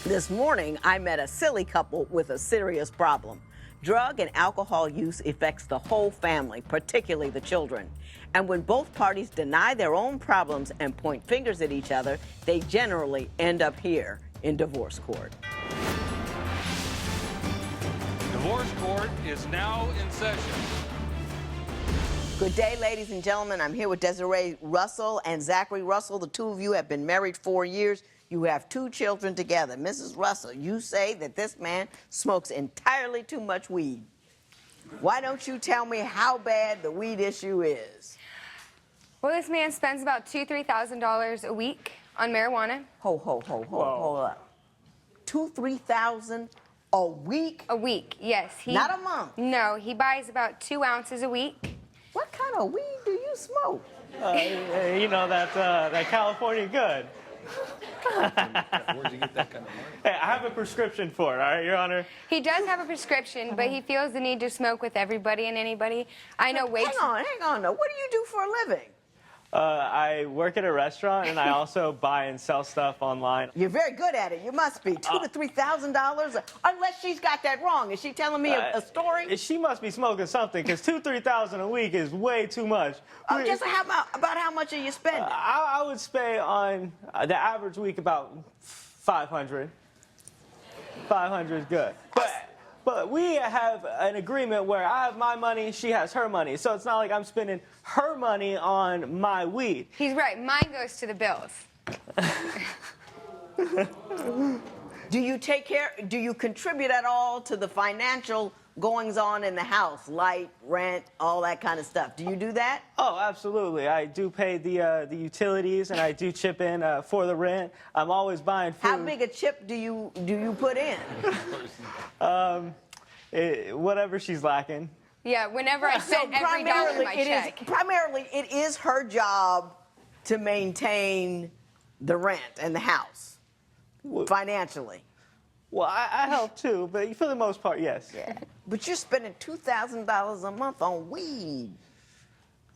This morning, I met a silly couple with a serious problem. Drug and alcohol use affects the whole family, particularly the children. And when both parties deny their own problems and point fingers at each other, they generally end up here in divorce court. Divorce court is now in session. Good day, ladies and gentlemen. I'm here with Desiree Russell and Zachary Russell. The two of you have been married 4 years. You have 2 children together. Mrs. Russell, you say that this man smokes entirely too much weed. Why don't you tell me how bad the weed issue is? Well, this man spends about $2,000–3,000 a week on marijuana. Hold up. 2,000–3,000 a week? A week, yes. Not a month? No, he buys about 2 ounces a week. What kind of weed do you smoke? You know, that California good. Where'd you get that kind of money? Hey, I have a prescription for it, all right, Your Honor? He does have a prescription, but he feels the need to smoke with everybody and anybody. I know way Hang on. Now, what do you do for a living? I work at a restaurant, and I also buy and sell stuff online. You're very good at it. You must be. $2,000 to $3,000, unless she's got that wrong. Is she telling me a story? She must be smoking something, because $2,000–3,000 a week is way too much. Just about how much are you spending? I would spend on the average week about 500. 500 is good. But we have an agreement where I have my money, she has her money. So it's not like I'm spending her money on my weed. He's right. Mine goes to the bills. Do you contribute at all to the financial goings-on in the house? Light, rent, all that kind of stuff. Do you do that? Oh, absolutely. I do pay the utilities, and I do chip in for the rent. I'm always buying food. How big a chip do you put in? Whatever she's lacking. Yeah, whenever I send every dollar in my check. Primarily, it is her job to maintain the rent and the house financially. Well, I help too, but for the most part, yes. Yeah. But you're spending $2,000 a month on weed.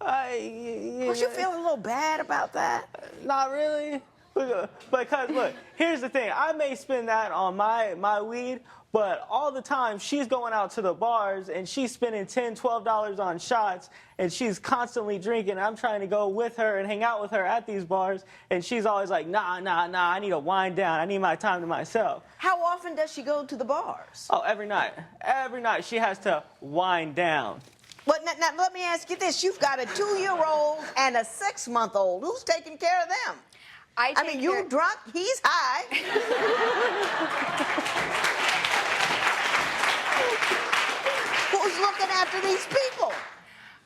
Don't you feel a little bad about that? Not really. Because, look, here's the thing. I may spend that on my weed, but all the time she's going out to the bars and she's spending $10–12 on shots, and she's constantly drinking. I'm trying to go with her and hang out with her at these bars, and she's always like, nah, I need to wind down. I need my time to myself. How often does she go to the bars? Oh, every night. Every night she has to wind down. But now let me ask you this. You've got a 2-year-old and a 6-month-old. Who's taking care of them? I mean, you drunk, he's high. Who's looking after these people?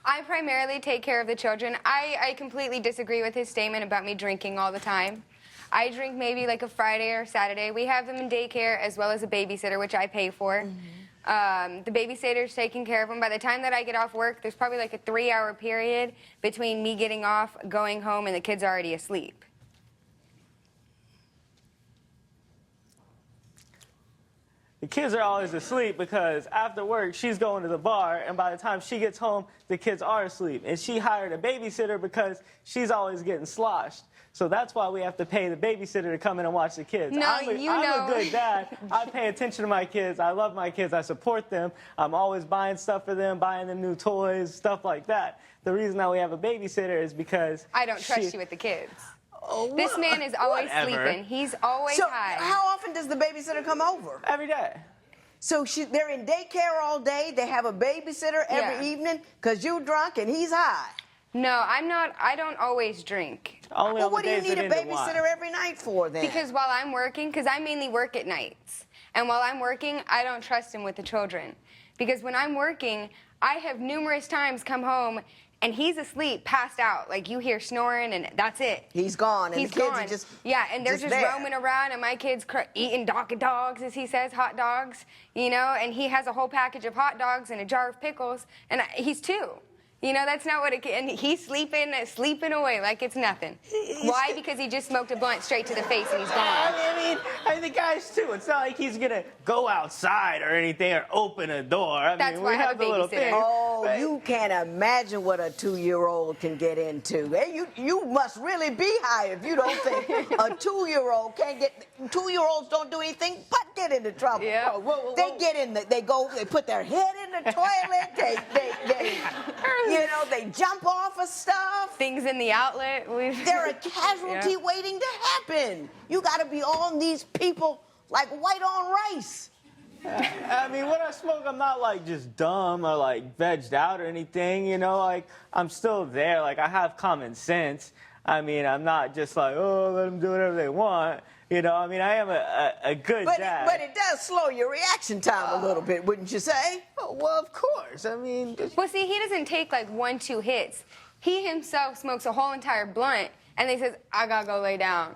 I primarily take care of the children. I completely disagree with his statement about me drinking all the time. I drink maybe like a Friday or Saturday. We have them in daycare as well as a babysitter, which I pay for. The babysitter's taking care of them. By the time that I get off work, there's probably like a 3-hour period between me getting off, going home, and the kid's already asleep. The kids are always asleep because after work, she's going to the bar, and by the time she gets home, the kids are asleep. And she hired a babysitter because she's always getting sloshed. So that's why we have to pay the babysitter to come in and watch the kids. No, I'm a good dad. I pay attention to my kids. I love my kids. I support them. I'm always buying stuff for them, buying them new toys, stuff like that. The reason that we have a babysitter is because I don't trust you with the kids. Oh, this man is always sleeping. He's always high. So how often does the babysitter come over? Every day. So they're in daycare all day. They have a babysitter every evening because you're drunk and he's high. No, I'm not. I don't always drink. Only what do you need a babysitter every night for then? Because while I'm working, because I mainly work at nights, and while I'm working, I don't trust him with the children. Because when I'm working, I have numerous times come home and he's asleep, passed out. Like, you hear snoring, and that's it. He's gone, and He's the kids gone. are just and they're just roaming around, and my kid's eating dogs, as he says, hot dogs, you know, and he has a whole package of hot dogs and a jar of pickles, and he's 2. You know, that's not what it can. And he's sleeping away like it's nothing. Why? Because he just smoked a blunt straight to the face and he's gone. I mean, the guys too. It's not like he's gonna go outside or anything or open a door. That's why I have a babysitter. Oh, you can't imagine what a 2-year-old can get into. Hey, you must really be high if you don't think a 2-year-old can't get. 2-year-olds don't do anything but get into trouble. Yeah. They get in. They put their head in the toilet. They they jump off of stuff. Things in the outlet. They're a casualty waiting to happen. You got to be on these people like white on rice. I mean, when I smoke, I'm not like just dumb or like vegged out or anything, you know, like I'm still there. Like I have common sense. I mean, I'm not just like, oh, let them do whatever they want. You know, I mean, I am a good dad. But it does slow your reaction time a little bit, wouldn't you say? Oh, well, of course. I mean, Well, see, he doesn't take like 1-2 hits. He himself smokes a whole entire blunt, and then he says, I gotta go lay down.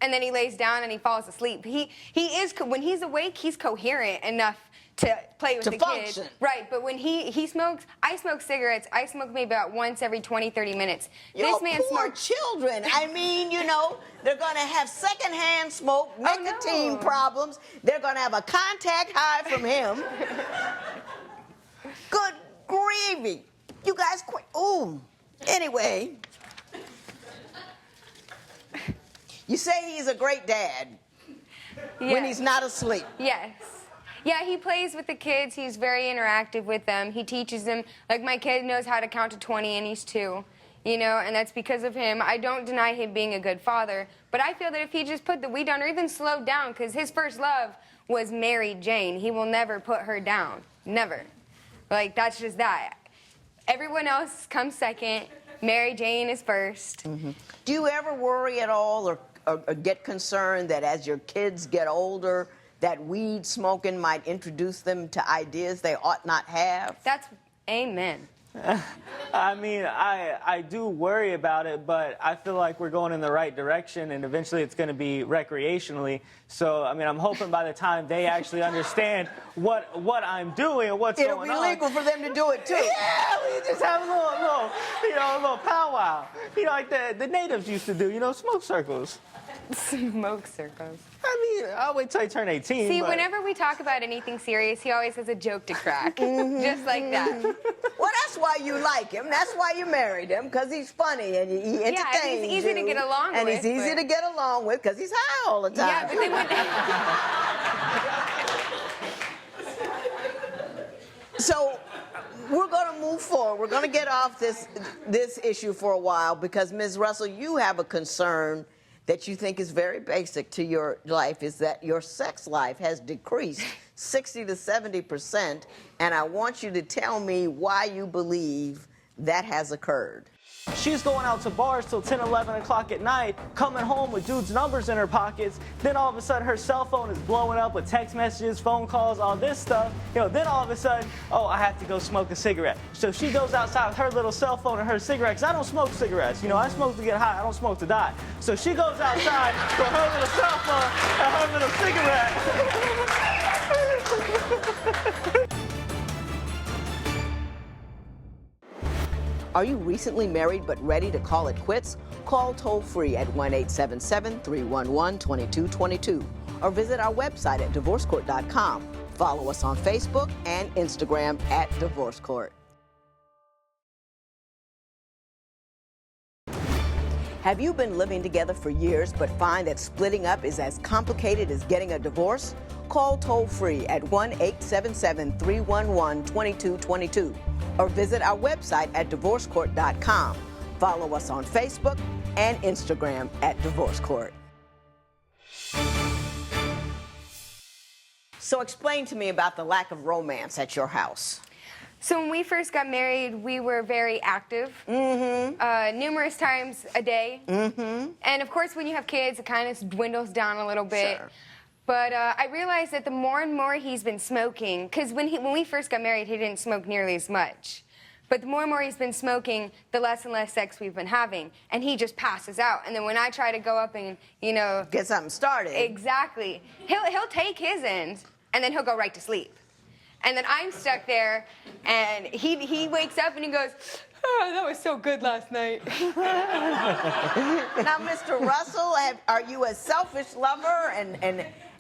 And then he lays down and he falls asleep. He is, when he's awake, he's coherent enough to play with the function. kids. Right, but when he smokes, I smoke cigarettes. I smoke maybe about once every 20, 30 minutes. Your poor children. I mean, they're going to have secondhand smoke, nicotine problems. They're going to have a contact high from him. Good gravy. You guys quit. Ooh. Anyway. You say he's a great dad when he's not asleep. Yes. Yeah, he plays with the kids. He's very interactive with them. He teaches them. Like, my kid knows how to count to 20, and he's 2. You know, and that's because of him. I don't deny him being a good father, but I feel that if he just put the weed down or even slowed down, because his first love was Mary Jane, he will never put her down. Never. Like, that's just that. Everyone else comes second. Mary Jane is first. Mm-hmm. Do you ever worry at all or get concerned that as your kids get older, that weed smoking might introduce them to ideas they ought not have? That's amen. I mean, I do worry about it, but I feel like we're going in the right direction, and eventually it's going to be recreationally. So, I mean, I'm hoping by the time they actually understand what I'm doing and what's going on. It'll be legal for them to do it, too. Yeah, we just have a little powwow. You know, like the natives used to do, smoke circles. Smoke circles. I mean, I'll wait till I turn 18. See, whenever we talk about anything serious, he always has a joke to crack. Just like that. Well, that's why you like him. That's why you married him, because he's funny and he entertains you. Yeah, and he's easy to get along with. And he's easy to get along with because he's high all the time. Yeah, but then So we're going to move forward. We're going to get off this issue for a while because, Ms. Russell, you have a concern that you think is very basic to your life, is that your sex life has decreased 60 to 70%, and I want you to tell me why you believe that has occurred. She's going out to bars till 10, 11 o'clock at night, coming home with dudes' numbers in her pockets. Then all of a sudden her cell phone is blowing up with text messages, phone calls, all this stuff. Then all of a sudden, oh, I have to go smoke a cigarette. So she goes outside with her little cell phone and her cigarette, because I don't smoke cigarettes. I smoke to get high, I don't smoke to die. So she goes outside with her little cell phone and her little cigarette. Are you recently married but ready to call it quits? Call toll-free at 1-877-311-2222 or visit our website at divorcecourt.com. Follow us on Facebook and Instagram at Divorce Court. Have you been living together for years but find that splitting up is as complicated as getting a divorce? Call toll-free at 1-877-311-2222 or visit our website at divorcecourt.com. Follow us on Facebook and Instagram at Divorce Court. So explain to me about the lack of romance at your house. So when we first got married, we were very active, numerous times a day. And of course, when you have kids, it kind of dwindles down a little bit. Sure. But I realized that the more and more he's been smoking, because when we first got married, he didn't smoke nearly as much. But the more and more he's been smoking, the less and less sex we've been having. And he just passes out. And then when I try to go up and, get something started. Exactly. He'll take his end, and then he'll go right to sleep. And then I'm stuck there, and he wakes up and he goes, Oh, that was so good last night. Now, Mr. Russell, are you a selfish lover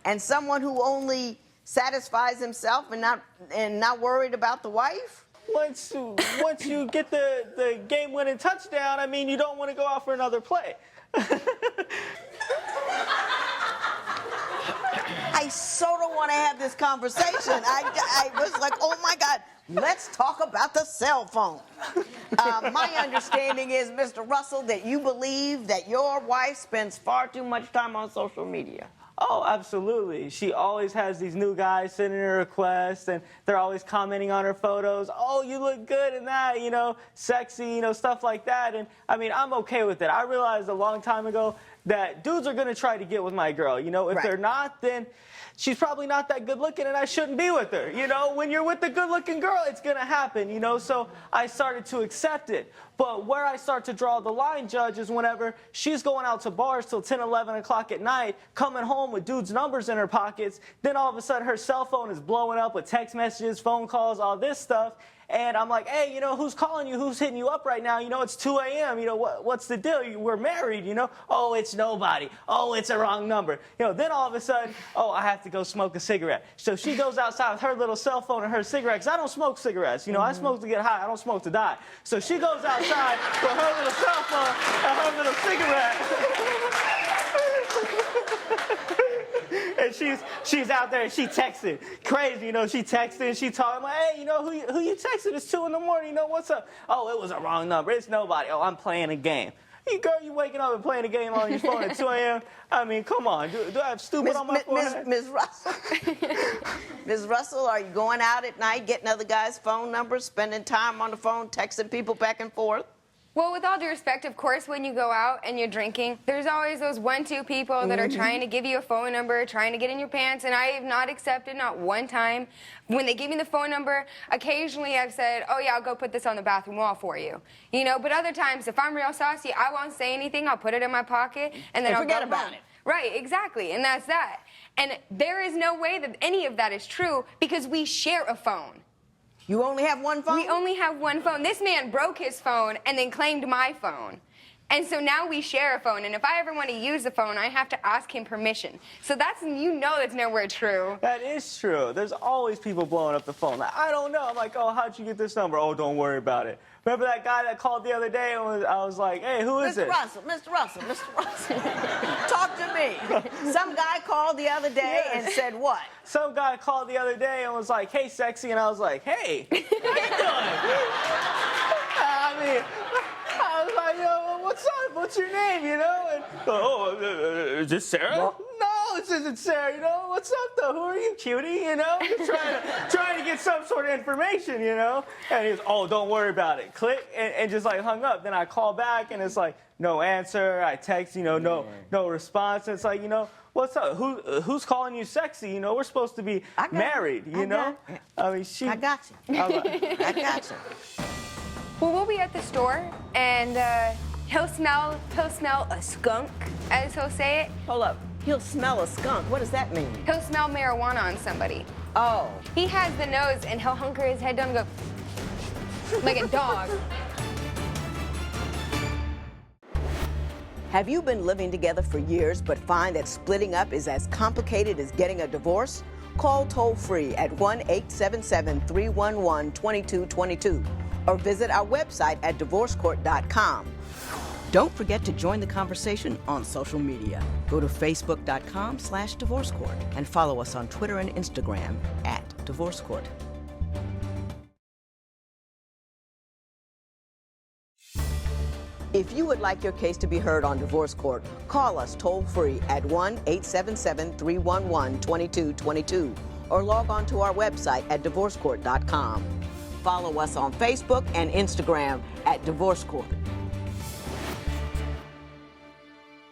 and someone who only satisfies himself and not worried about the wife? Once you get the game-winning touchdown, I mean, you don't want to go out for another play. I sort of want to have this conversation. I was like, oh my God, let's talk about the cell phone. My understanding is, Mr. Russell, that you believe that your wife spends far too much time on social media. Oh, absolutely. She always has these new guys sending her requests, and they're always commenting on her photos. Oh, you look good in that, you know, sexy, you know, stuff like that. And, I mean, I'm okay with it. I realized a long time ago that dudes are going to try to get with my girl. You know, if they're not, then she's probably not that good looking and I shouldn't be with her. You know, when you're with a good looking girl, it's going to happen, you know. So I started to accept it. But where I start to draw the line, Judge, is whenever she's going out to bars till 10, 11 o'clock at night, coming home with dudes' numbers in her pockets, then all of a sudden her cell phone is blowing up with text messages, phone calls, all this stuff. And I'm like, hey, you know, who's calling you? Who's hitting you up right now? You know, it's 2 a.m. You know, what's the deal? We're married, you know? Oh, it's nobody. Oh, it's a wrong number. You know, then all of a sudden, oh, I have to go smoke a cigarette. So she goes outside with her little cell phone and her cigarette, because I don't smoke cigarettes. You know, I smoke to get high. I don't smoke to die. So she goes outside with her little cell phone and her little cigarette. And she's out there and she texting. Crazy, you know, she texting, she talking. I'm like, hey, you know, who you texting? It's 2 in the morning, you know, what's up? Oh, it was a wrong number. It's nobody. Oh, I'm playing a game. Hey, girl, you waking up and playing a game on your phone at 2 a.m.? I mean, come on. Do I have stupid on my phone? Ms. Russell, Ms. Russell, are you going out at night, getting other guys' phone numbers, spending time on the phone, texting people back and forth? Well, with all due respect, of course, when you go out and you're drinking, there's always those 1-2 people that are trying to give you a phone number, trying to get in your pants, and I have not accepted, not one time. When they give me the phone number, occasionally I've said, oh, yeah, I'll go put this on the bathroom wall for you. You know, but other times, if I'm real saucy, I won't say anything. I'll put it in my pocket, and then I'll forget go about home. it. Right, exactly, and that's that. And there is no way that any of that is true because we share a phone. You only have one phone? We only have one phone. This man broke his phone and then claimed my phone. And so now we share a phone, and if I ever want to use the phone, I have to ask him permission. So that's, you know, that's nowhere true. That is true. There's always people blowing up the phone. Like, I don't know. I'm like, oh, how'd you get this number? Oh, don't worry about it. Remember that guy that called the other day and I was like, hey, who is it? Mr. Russell, talk to me. Some guy called the other day and said what? Some guy called the other day and was like, hey, sexy, and I was like, hey, how you doing? I mean, I was like, yo, what's up? What's your name, you know? And, is this Sarah? Well, no, this isn't Sarah, you know? What's up, though? Who are you, cutie, you know? Just trying to get some sort of information, you know? And he was, oh, don't worry about it. Click, and just, like, hung up. Then I call back, and it's like, no answer. I text, you know, no response. And it's like, you know, what's up? Who's calling you sexy? You know, we're supposed to be married, you know? I mean, I got you. I got you. Well, we'll be at the store, and he'll smell a skunk, as he'll say it. Hold up. He'll smell a skunk. What does that mean? He'll smell marijuana on somebody. Oh. He has the nose, and he'll hunker his head down and go like a dog. Have you been living together for years but find that splitting up is as complicated as getting a divorce? Call toll-free at 1-877-311-2222 or visit our website at divorcecourt.com. Don't forget to join the conversation on social media. Go to facebook.com/divorcecourt and follow us on Twitter and Instagram @divorcecourt. If you would like your case to be heard on Divorce Court, call us toll-free at 1-877-311-2222 or log on to our website at divorcecourt.com. Follow us on Facebook and Instagram @divorcecourt.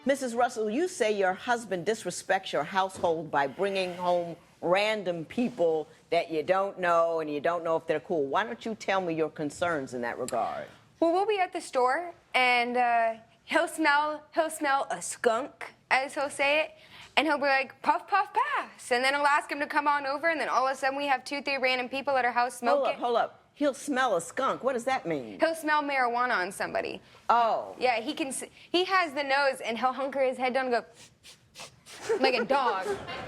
Mrs. Russell, you say your husband disrespects your household by bringing home random people that you don't know and you don't know if they're cool. Why don't you tell me your concerns in that regard? Well, we'll be at the store, and he'll smell a skunk, as he'll say it, and he'll be like, puff, puff, pass. And then I'll ask him to come on over, and then all of a sudden we have 2-3 random people at our house smoking. Hold up. He'll smell a skunk. What does that mean? He'll smell marijuana on somebody. Oh. Yeah, he has the nose, and he'll hunker his head down and go like a dog.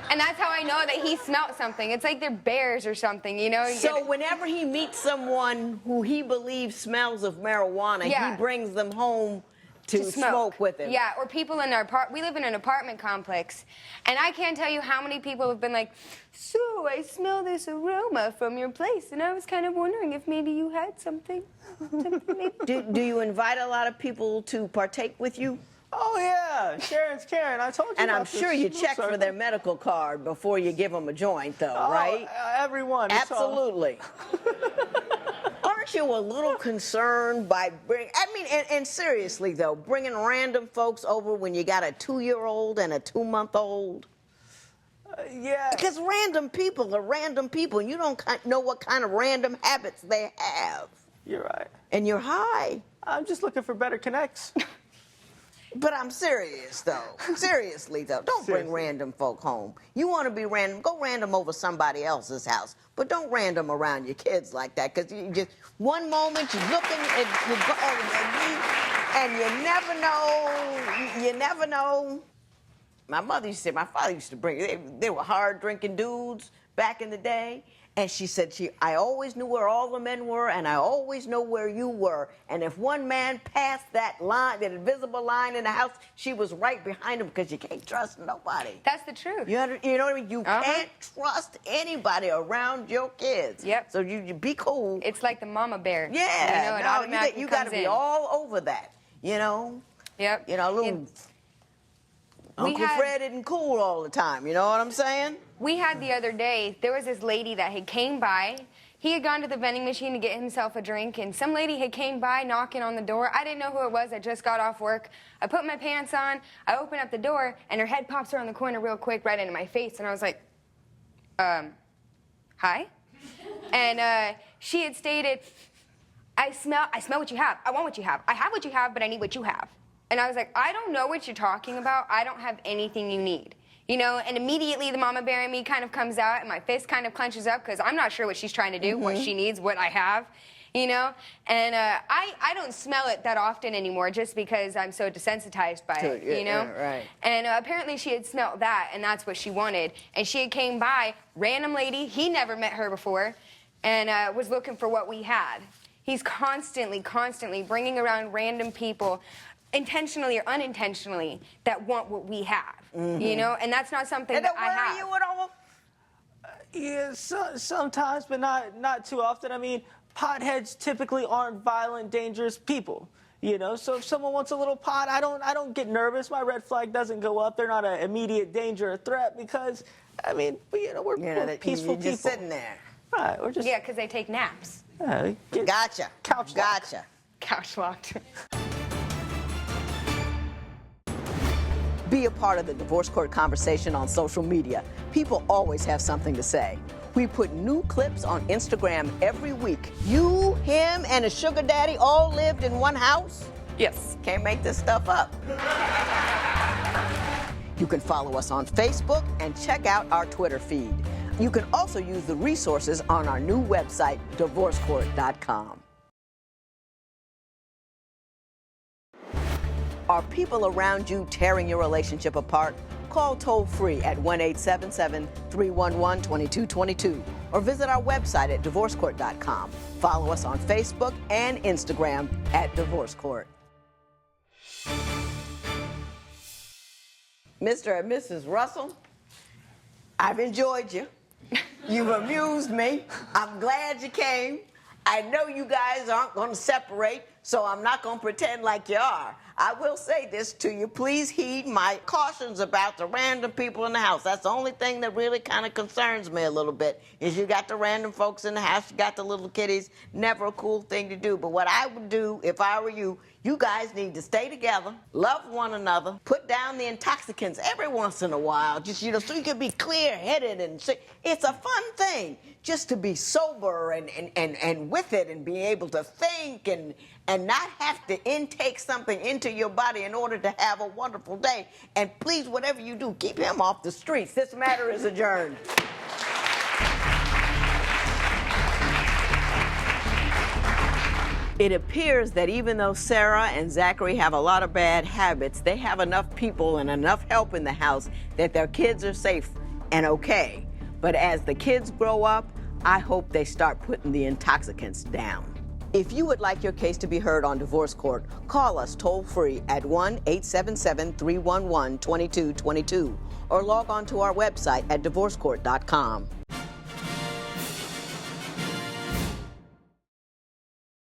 And that's how I know that he smelt something. It's like they're bears or something, you know? So whenever he meets someone who he believes smells of marijuana, he brings them home to smoke with him. Yeah, or people in our we live in an apartment complex, and I can't tell you how many people have been like, so I smell this aroma from your place, and I was kind of wondering if maybe you had something. Do you invite a lot of people to partake with you? Oh, yeah. Sharon's Karen. I told you And about I'm sure you check for their medical card before you give them a joint, though, right? Everyone. Absolutely. Aren't you a little concerned by and seriously, though, bringing random folks over when you got a 2-year-old and a 2-month-old? Yeah. Because random people are random people, and you don't know what kind of random habits they have. You're right. And you're high. I'm just looking for better connects. But I'm serious, though. Seriously, though. Don't bring random folk home. You want to be random, go random over somebody else's house. But don't random around your kids like that, because you just, one moment you're looking and you never know. You never know. My father used to bring, they were hard-drinking dudes back in the day. And she said, I always knew where all the men were, and I always know where you were. And if one man passed that line, that invisible line in the house, she was right behind him, because you can't trust nobody. That's the truth. You know what I mean? You can't trust anybody around your kids. Yep. So you be cool. It's like the mama bear. Yeah. You know, it automatically you got to be in. all over that, you know? Yep. You know, Uncle Fred isn't cool all the time, you know what I'm saying? We had the other day, there was this lady that had came by. He had gone to the vending machine to get himself a drink, and some lady had came by knocking on the door. I didn't know who it was. I just got off work. I put my pants on. I open up the door, and her head pops around the corner real quick right into my face, and I was like, hi? And she had stated, I smell what you have. I want what you have. I have what you have, but I need what you have. And I was like, I don't know what you're talking about. I don't have anything you need. You know, and immediately the mama bear in me kind of comes out, and my fist kind of clenches up, because I'm not sure what she's trying to do, what she needs, what I have, you know? And I don't smell it that often anymore, just because I'm so desensitized by it, you know? Right. And apparently she had smelled that, and that's what she wanted. And she had came by, random lady, he never met her before, and was looking for what we had. He's constantly bringing around random people, intentionally or unintentionally, that want what we have, you know? And that's not something that I have. You at all? Yeah, sometimes, but not too often. I mean, potheads typically aren't violent, dangerous people. You know, so if someone wants a little pot, I don't get nervous. My red flag doesn't go up. They're not an immediate danger or threat, because, I mean, you know, we're peaceful people. Just sitting there. Right, we're just... Yeah, because they take naps. Gotcha. Couch locked. Gotcha. Couch locked. Be a part of the divorce court conversation on social media. People always have something to say. We put new clips on Instagram every week. You, him, and a sugar daddy all lived in one house? Yes. Can't make this stuff up. You can follow us on Facebook and check out our Twitter feed. You can also use the resources on our new website, divorcecourt.com. Are people around you tearing your relationship apart? Call toll-free at 1-877-311-2222 or visit our website at divorcecourt.com. Follow us on Facebook and Instagram at Divorce Court. Mr. and Mrs. Russell, I've enjoyed you. You've amused me. I'm glad you came. I know you guys aren't going to separate, so I'm not going to pretend like you are. I will say this to you. Please heed my cautions about the random people in the house. That's the only thing that really kind of concerns me a little bit, is you got the random folks in the house, you got the little kiddies. Never a cool thing to do. But what I would do if I were you, you guys need to stay together, love one another, put down the intoxicants every once in a while, just, you know, so you can be clear-headed and say, it's a fun thing just to be sober and with it and be able to think and not have to intake something into your body in order to have a wonderful day. And please, whatever you do, keep him off the streets. This matter is adjourned. It appears that even though Sarah and Zachary have a lot of bad habits, they have enough people and enough help in the house that their kids are safe and okay. But as the kids grow up, I hope they start putting the intoxicants down. If you would like your case to be heard on divorce court, call us toll-free at 1-877-311-2222 or log on to our website at divorcecourt.com.